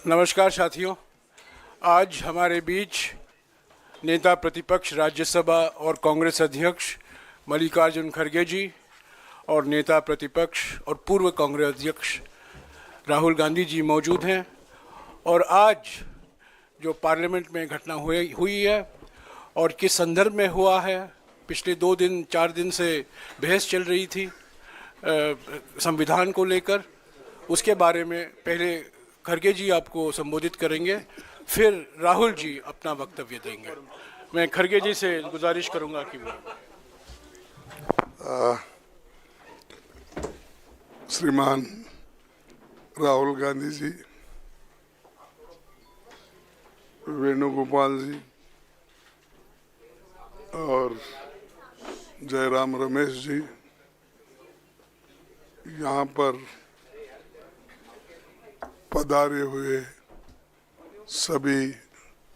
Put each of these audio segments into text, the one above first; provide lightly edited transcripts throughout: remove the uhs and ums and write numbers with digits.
नमस्कार साथियों। आज हमारे बीच नेता प्रतिपक्ष राज्यसभा और कांग्रेस अध्यक्ष मल्लिकार्जुन खड़गे जी और नेता प्रतिपक्ष और पूर्व कांग्रेस अध्यक्ष राहुल गांधी जी मौजूद हैं। और आज जो पार्लियामेंट में घटना हुई है और किस संदर्भ में हुआ है, पिछले 2-4 दिन से बहस चल रही थी संविधान को लेकर, उसके बारे में पहले खड़गे जी आपको संबोधित करेंगे, फिर राहुल जी अपना वक्तव्य देंगे। मैं खड़गे जी से गुजारिश करूंगा कि वो श्रीमान राहुल गांधी जी, वेणुगोपाल जी और जयराम रमेश जी, यहाँ पर पधारे हुए सभी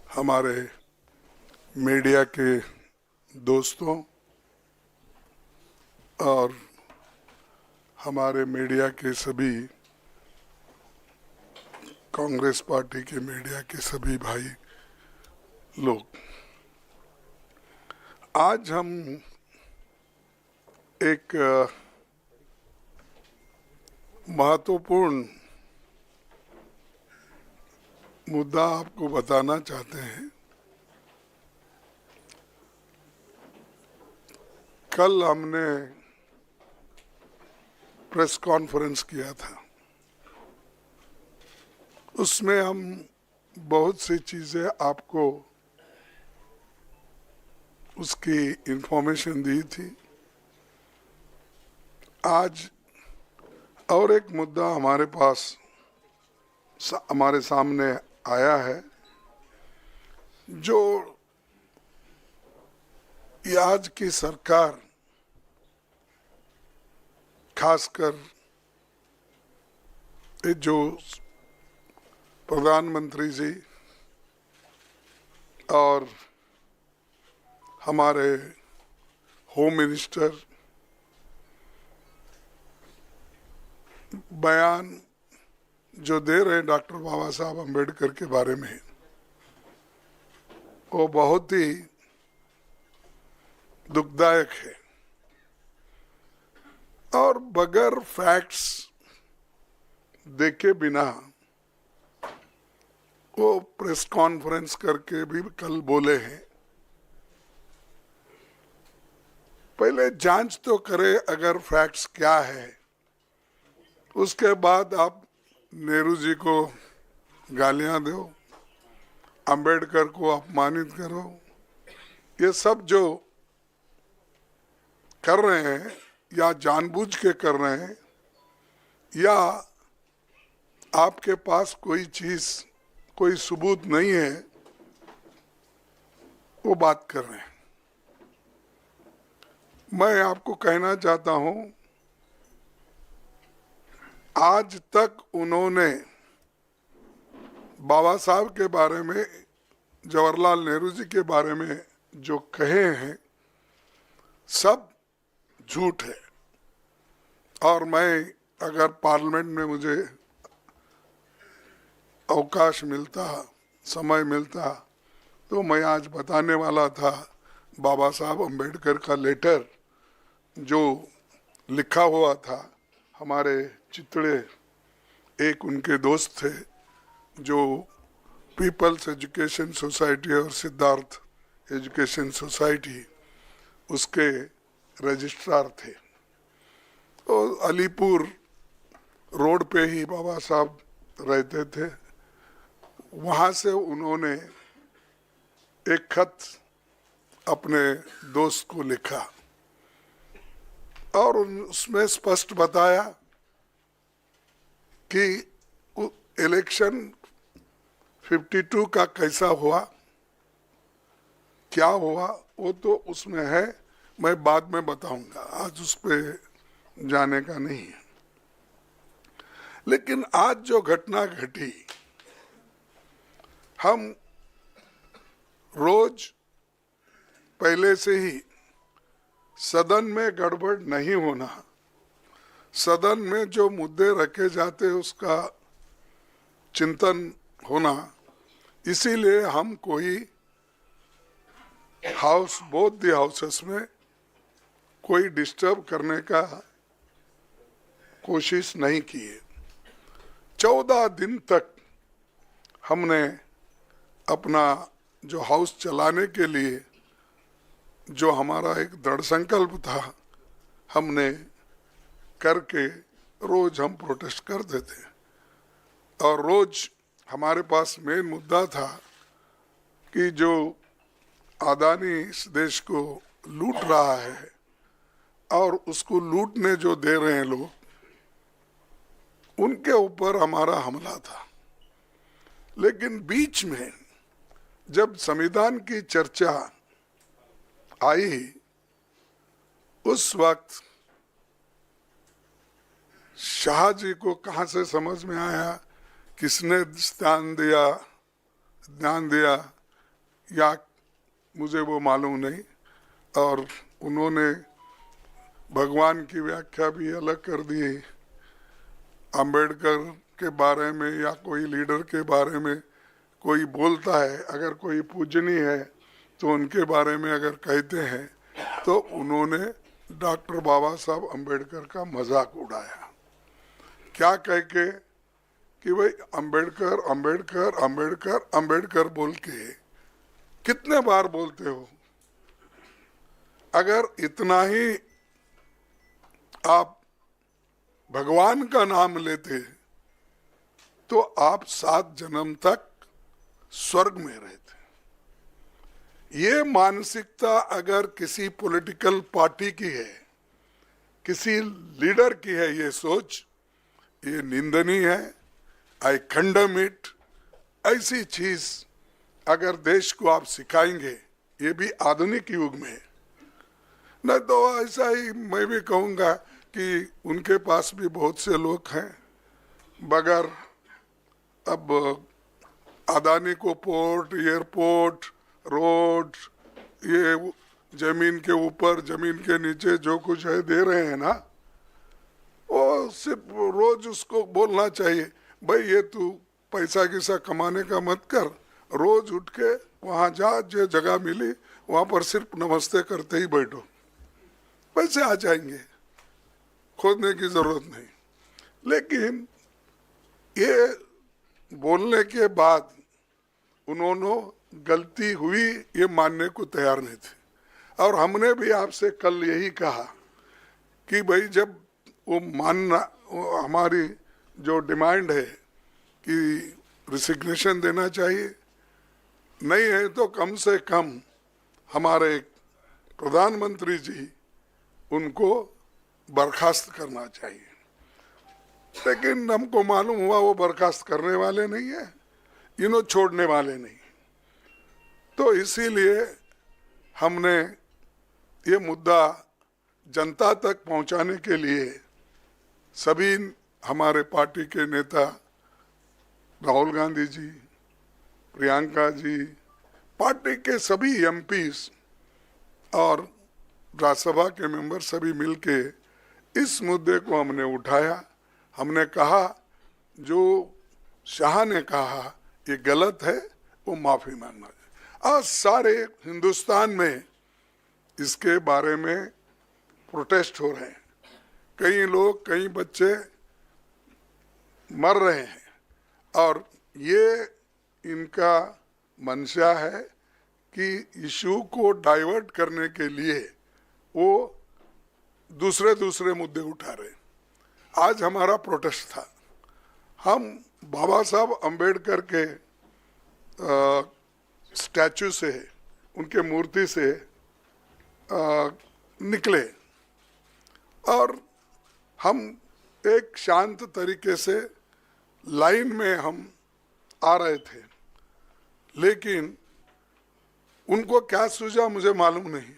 हमारे मीडिया के दोस्तों और हमारे मीडिया के सभी कांग्रेस पार्टी के मीडिया के सभी भाई लोग, आज हम एक महत्वपूर्ण मुद्दा आपको बताना चाहते हैं। कल हमने प्रेस कॉन्फ्रेंस किया था, उसमें हम बहुत सी चीजें आपको उसकी इंफॉर्मेशन दी थी। आज और एक मुद्दा हमारे सामने आया है, जो आज की सरकार, खासकर जो प्रधानमंत्री जी और हमारे होम मिनिस्टर बयान जो दे रहे हैं डॉक्टर बाबा साहब अम्बेडकर के बारे में, वो बहुत ही दुखदायक है और बगैर फैक्ट्स देखे बिना वो प्रेस कॉन्फ्रेंस करके भी कल बोले हैं। पहले जांच तो करे अगर फैक्ट्स क्या है, उसके बाद आप नेहरू जी को गालियां दो, अंबेडकर को अपमानित करो। ये सब जो कर रहे हैं या जानबूझ के कर रहे हैं या आपके पास कोई सबूत नहीं है, वो बात कर रहे हैं। मैं आपको कहना चाहता हूं, आज तक उन्होंने बाबा साहब के बारे में, जवाहरलाल नेहरू जी के बारे में जो कहे हैं, सब झूठ है। और मैं अगर पार्लियामेंट में मुझे अवकाश मिलता, समय मिलता, तो मैं आज बताने वाला था बाबा साहब अम्बेडकर का लेटर जो लिखा हुआ था। हमारे चितड़े एक उनके दोस्त थे जो पीपल्स एजुकेशन सोसाइटी और सिद्धार्थ एजुकेशन सोसाइटी उसके रजिस्ट्रार थे। तो अलीपुर रोड पे ही बाबा साहब रहते थे। वहाँ से उन्होंने एक खत अपने दोस्त को लिखा और उसमें स्पष्ट बताया कि इलेक्शन 52 का कैसा हुआ, क्या हुआ, वो तो उसमें है, मैं बाद में बताऊंगा, आज उस पर जाने का नहीं है। लेकिन आज जो घटना घटी, हम रोज पहले से ही सदन में गड़बड़ नहीं होना, सदन में जो मुद्दे रखे जाते उसका चिंतन होना, इसीलिए हम कोई हाउस, बोथ द हाउसेस में कोई डिस्टर्ब करने का कोशिश नहीं की है। 14 दिन तक हमने अपना जो हाउस चलाने के लिए जो हमारा एक दृढ़ संकल्प था, हमने करके रोज हम प्रोटेस्ट करते थे। और रोज हमारे पास मेन मुद्दा था कि जो अदानी इस देश को लूट रहा है और उसको लूटने जो दे रहे हैं लोग, उनके ऊपर हमारा हमला था। लेकिन बीच में जब संविधान की चर्चा आई, उस वक्त शाह जी को कहां से समझ में आया, किसने ध्यान दिया या मुझे वो मालूम नहीं, और उन्होंने भगवान की व्याख्या भी अलग कर दी। अंबेडकर के बारे में या कोई लीडर के बारे में कोई बोलता है, अगर कोई पूजनीय है तो उनके बारे में अगर कहते हैं तो उन्होंने डॉक्टर बाबा साहब अंबेडकर का मजाक उड़ाया। क्या कह के कि भाई अंबेडकर अंबेडकर अंबेडकर अंबेडकर बोल के कितने बार बोलते हो? अगर इतना ही आप भगवान का नाम लेते तो आप 7 जन्म तक स्वर्ग में रहते। ये मानसिकता अगर किसी पॉलिटिकल पार्टी की है, किसी लीडर की है, ये सोच, ये निंदनीय है। आई कंडेम इट। ऐसी चीज अगर देश को आप सिखाएंगे, ये भी आधुनिक युग में, नहीं तो ऐसा ही मैं भी कहूँगा कि उनके पास भी बहुत से लोग हैं, मगर अब अदानी को पोर्ट, एयरपोर्ट, रोड, ये जमीन के ऊपर जमीन के नीचे जो कुछ है दे रहे हैं ना, वो सिर्फ रोज उसको बोलना चाहिए, भाई ये तू पैसा किसा कमाने का मत कर, रोज उठ के वहाँ जा, जो जगह मिली वहाँ पर सिर्फ नमस्ते करते ही बैठो, पैसे आ जाएंगे, खोदने की जरूरत नहीं। लेकिन ये बोलने के बाद उन्होंने गलती हुई ये मानने को तैयार नहीं थे। और हमने भी आपसे कल यही कहा कि भाई जब वो मानना, हमारी जो डिमांड है कि रिसिग्नेशन देना चाहिए, नहीं है तो कम से कम हमारे प्रधानमंत्री जी उनको बर्खास्त करना चाहिए। लेकिन हमको मालूम हुआ वो बर्खास्त करने वाले नहीं है, इन्हों छोड़ने वाले नहीं। तो इसीलिए हमने ये मुद्दा जनता तक पहुंचाने के लिए सभी हमारे पार्टी के नेता, राहुल गांधी जी, प्रियंका जी, पार्टी के सभी एमपीज और राज्यसभा के मेंबर सभी मिलके इस मुद्दे को हमने उठाया। हमने कहा जो शाह ने कहा ये गलत है, वो माफी मांगना चाहिए। आज सारे हिंदुस्तान में इसके बारे में प्रोटेस्ट हो रहे हैं, कई लोग, कई बच्चे मर रहे हैं, और ये इनका मंशा है कि इशू को डाइवर्ट करने के लिए वो दूसरे मुद्दे उठा रहे हैं। आज हमारा प्रोटेस्ट था, हम बाबा साहब अंबेडकर के स्टैचू से, उनके मूर्ति से निकले और हम एक शांत तरीके से लाइन में हम आ रहे थे। लेकिन उनको क्या सूझा मुझे मालूम नहीं।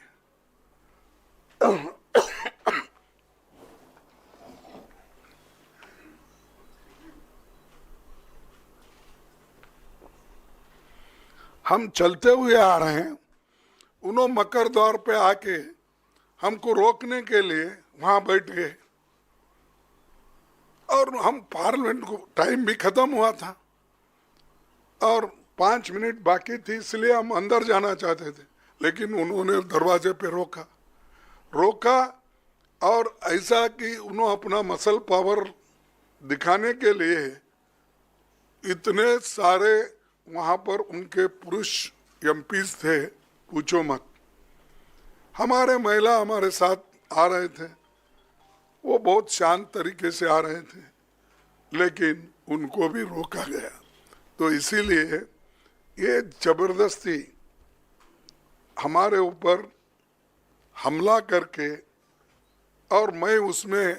हम चलते हुए आ रहे हैं, उन्होंने मकर द्वार पे आके हमको रोकने के लिए वहां बैठ गए, और हम पार्लियामेंट को टाइम भी खत्म हुआ था, और 5 मिनट बाकी थी, इसलिए हम अंदर जाना चाहते थे, लेकिन उन्होंने दरवाजे पे रोका और ऐसा कि उन्होंने अपना मसल पावर दिखाने के लिए इतने सारे वहाँ पर उनके पुरुष एमपीज थे, पूछो मत। हमारे महिला हमारे साथ आ रहे थे, वो बहुत शांत तरीके से आ रहे थे, लेकिन उनको भी रोका गया। तो इसीलिए ये जबरदस्ती हमारे ऊपर हमला करके, और मैं उसमें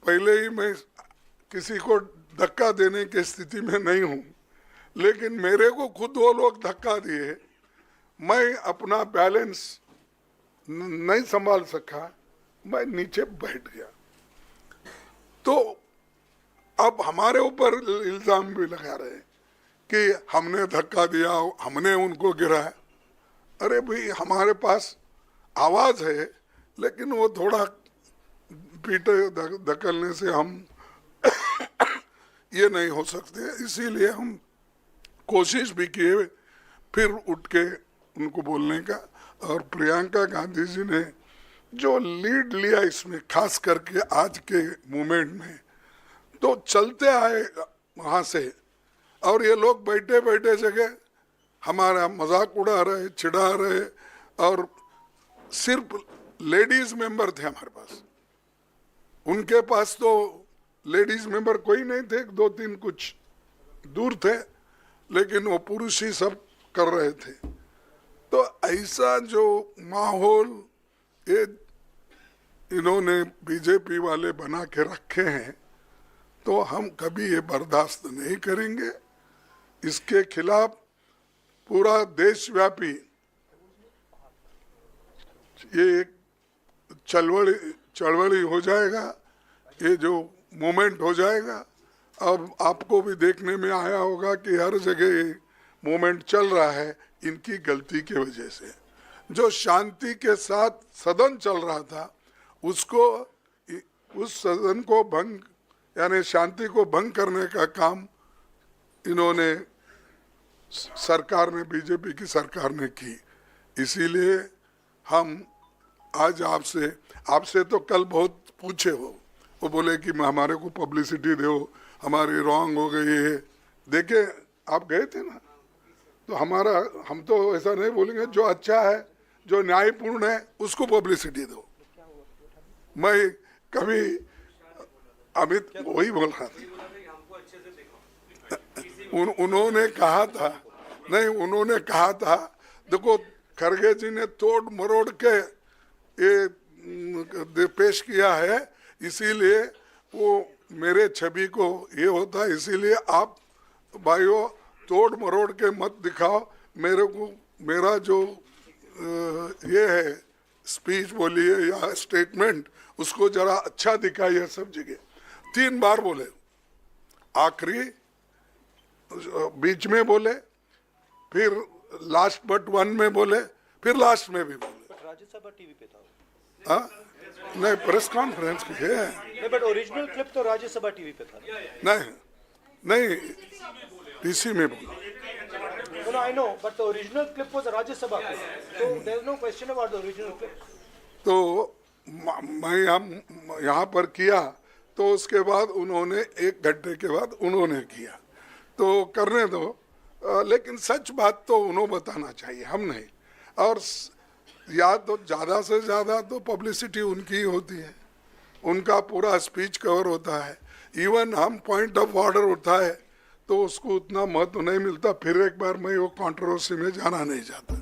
पहले ही मैं किसी को धक्का देने की स्थिति में नहीं हूँ, लेकिन मेरे को खुद वो लोग धक्का दिए, मैं अपना बैलेंस नहीं संभाल सका, मैं नीचे बैठ गया। तो अब हमारे ऊपर इल्जाम भी लगा रहे कि हमने धक्का दिया, हमने उनको गिराया। अरे भाई, हमारे पास आवाज है, लेकिन वो थोड़ा पीटे धकलने से हम ये नहीं हो सकते। इसीलिए हम कोशिश भी किए फिर उठ के उनको बोलने का। और प्रियंका गांधी जी ने जो लीड लिया इसमें, खास करके आज के मूवमेंट में, तो चलते आए वहाँ से, और ये लोग बैठे बैठे जगह हमारा मजाक उड़ा रहे, चिढ़ा रहे, और सिर्फ लेडीज मेंबर थे हमारे पास। उनके पास तो लेडीज मेंबर कोई नहीं थे, 2-3 कुछ दूर थे, लेकिन वो पुरुष ही सब कर रहे थे। तो ऐसा जो माहौल ये इन्होंने बीजेपी वाले बना के रखे हैं, तो हम कभी ये बर्दाश्त नहीं करेंगे। इसके खिलाफ पूरा देशव्यापी ये एक चळवळी हो जाएगा, ये जो मूवमेंट हो जाएगा। अब आपको भी देखने में आया होगा कि हर जगह ये मूवमेंट चल रहा है इनकी गलती की वजह से। जो शांति के साथ सदन चल रहा था, उसको, उस सदन को भंग, यानी शांति को भंग करने का काम इन्होंने, सरकार ने, बीजेपी की सरकार ने की। इसीलिए हम आज आपसे तो कल बहुत पूछे वो बोले कि हमारे को पब्लिसिटी दो, हमारी रॉन्ग हो गई है। देखे, आप गए थे ना, तो हम तो ऐसा नहीं बोलेंगे, जो अच्छा है, जो न्यायपूर्ण है, उसको पब्लिसिटी दो। मैं कभी अमित वही बोल रहा था, उन्होंने कहा था, नहीं, उन्होंने कहा था, देखो खरगे जी ने तोड़ मरोड़ के ये पेश किया है, इसीलिए वो मेरे छवि को ये होता है, इसीलिए आप भाइयों तोड़ मरोड़ के मत दिखाओ मेरे को। मेरा जो ये है स्पीच बोलिए या स्टेटमेंट, उसको जरा अच्छा दिखाइए सब जगह। 3 बार बोले, आखिरी, बीच में बोले, फिर लास्ट बट 1 में बोले, फिर लास्ट में भी बोले। राज्यसभा टीवी पे था। हाँ, नहीं, प्रेस कॉन्फ्रेंस पे है। नहीं, बट ओरिजिनल क्लिप तो राज्यसभा टीवी पे था। नहीं, पीसी में बोला। No, I know, but the original clip was a Rajya Sabha clip. So there is no question about the original clip. तो मैं हम यहाँ पर किया, तो उसके बाद उन्होंने 1 घंटे के बाद उन्होंने किया, तो करने दो, लेकिन सच बात तो उन्होंने बताना चाहिए, हम नहीं। और या तो ज़्यादा से ज़्यादा तो पब्लिसिटी उनकी ही होती है, उनका पूरा स्पीच कवर होता है। इवन हम पॉइंट ऑफ ऑर्डर उठाए तो उसको उतना महत्व नहीं मिलता, फिर एक बार मैं वो कंट्रोवर्सी में जाना नहीं चाहता।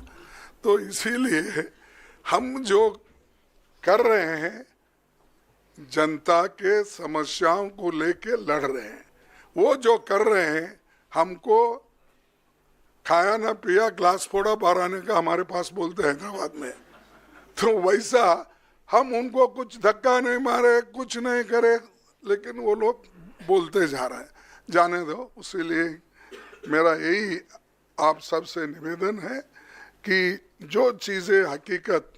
तो इसीलिए हम जो कर रहे हैं, जनता के समस्याओं को लेके लड़ रहे हैं। वो जो कर रहे हैं, हमको खाया ना पिया ग्लास फोड़ा बाराने का हमारे पास बोलते हैं हैदराबाद में, तो वैसा हम उनको कुछ धक्का नहीं मारे, कुछ नहीं करे, लेकिन वो लोग बोलते जा रहे हैं। जाने दो। इसीलिए मेरा यही आप सबसे निवेदन है कि जो चीज़ें हकीकत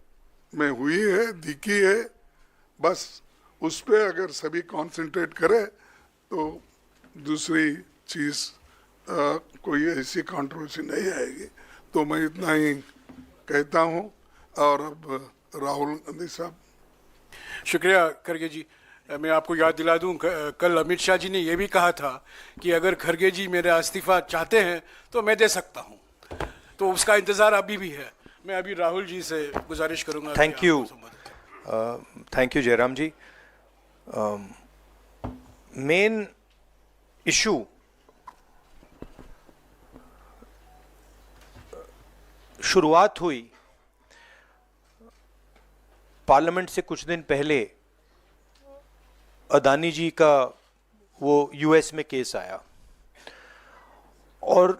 में हुई है, दिखी है, बस उस पर अगर सभी कंसंट्रेट करें तो दूसरी चीज़ कोई ऐसी कंट्रोवर्सी नहीं आएगी। तो मैं इतना ही कहता हूँ। और अब राहुल गांधी साहब। शुक्रिया खरगे जी। मैं आपको याद दिला दूं, कल अमित शाह जी ने यह भी कहा था कि अगर खरगे जी मेरा इस्तीफा चाहते हैं तो मैं दे सकता हूं, तो उसका इंतजार अभी भी है। मैं अभी राहुल जी से गुजारिश करूंगा। Thank you Jairam ji. Main issue शुरुआत हुई पार्लियामेंट से कुछ दिन पहले, अदानी जी का वो यूएस में केस आया और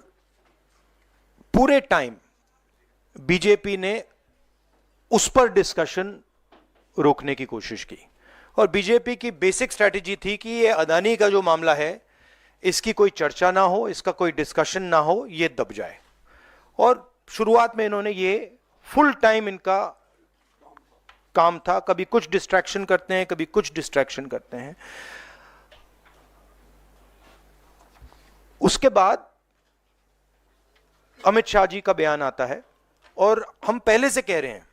पूरे टाइम बीजेपी ने उस पर डिस्कशन रोकने की कोशिश की। और बीजेपी की बेसिक स्ट्रैटेजी थी कि ये अदानी का जो मामला है इसकी कोई चर्चा ना हो, इसका कोई डिस्कशन ना हो, ये दब जाए। और शुरुआत में इन्होंने ये फुल टाइम इनका काम था, कभी कुछ डिस्ट्रैक्शन करते हैं, कभी कुछ डिस्ट्रैक्शन करते हैं। उसके बाद अमित शाह जी का बयान आता है और हम पहले से कह रहे हैं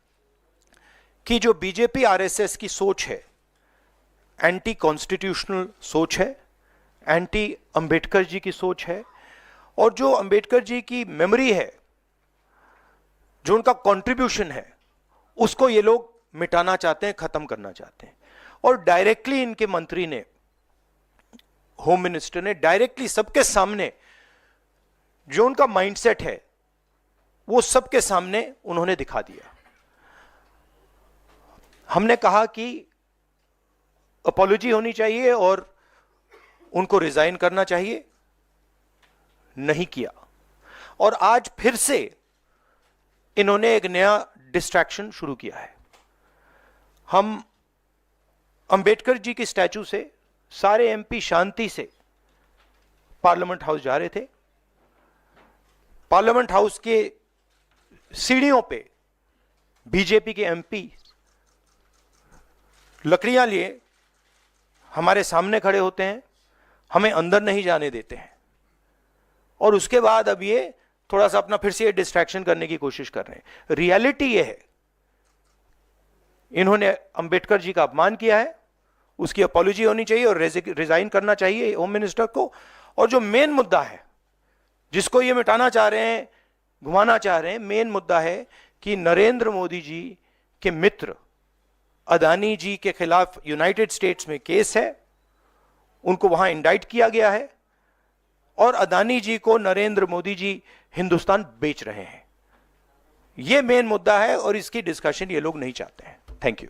कि जो बीजेपी आरएसएस की सोच है, एंटी कॉन्स्टिट्यूशनल सोच है, एंटी अंबेडकर जी की सोच है, और जो अंबेडकर जी की मेमोरी है, जो उनका कंट्रीब्यूशन है, उसको ये लोग मिटाना चाहते हैं, खत्म करना चाहते हैं। और डायरेक्टली इनके मंत्री ने, होम मिनिस्टर ने डायरेक्टली सबके सामने जो उनका माइंडसेट है वो सबके सामने उन्होंने दिखा दिया। हमने कहा कि अपॉलॉजी होनी चाहिए और उनको रिजाइन करना चाहिए, नहीं किया। और आज फिर से इन्होंने एक नया डिस्ट्रैक्शन शुरू किया है। हम अंबेडकर जी की स्टैचू से सारे एमपी शांति से पार्लियामेंट हाउस जा रहे थे। पार्लियामेंट हाउस के सीढ़ियों पे बीजेपी के एमपी लकड़ियां लिए हमारे सामने खड़े होते हैं, हमें अंदर नहीं जाने देते हैं। और उसके बाद अब ये थोड़ा सा अपना फिर से डिस्ट्रैक्शन करने की कोशिश कर रहे हैं। रियलिटी ये है, इन्होंने अंबेडकर जी का अपमान किया है, उसकी अपॉलॉजी होनी चाहिए और रिजाइन करना चाहिए होम मिनिस्टर को। और जो मेन मुद्दा है जिसको ये मिटाना चाह रहे हैं, घुमाना चाह रहे हैं, मेन मुद्दा है कि नरेंद्र मोदी जी के मित्र अदानी जी के खिलाफ यूनाइटेड स्टेट्स में केस है, उनको वहां इंडाइट किया गया है और अदानी जी को नरेंद्र मोदी जी हिंदुस्तान बेच रहे हैं। यह मेन मुद्दा है और इसकी डिस्कशन ये लोग नहीं चाहते हैं। Thank you.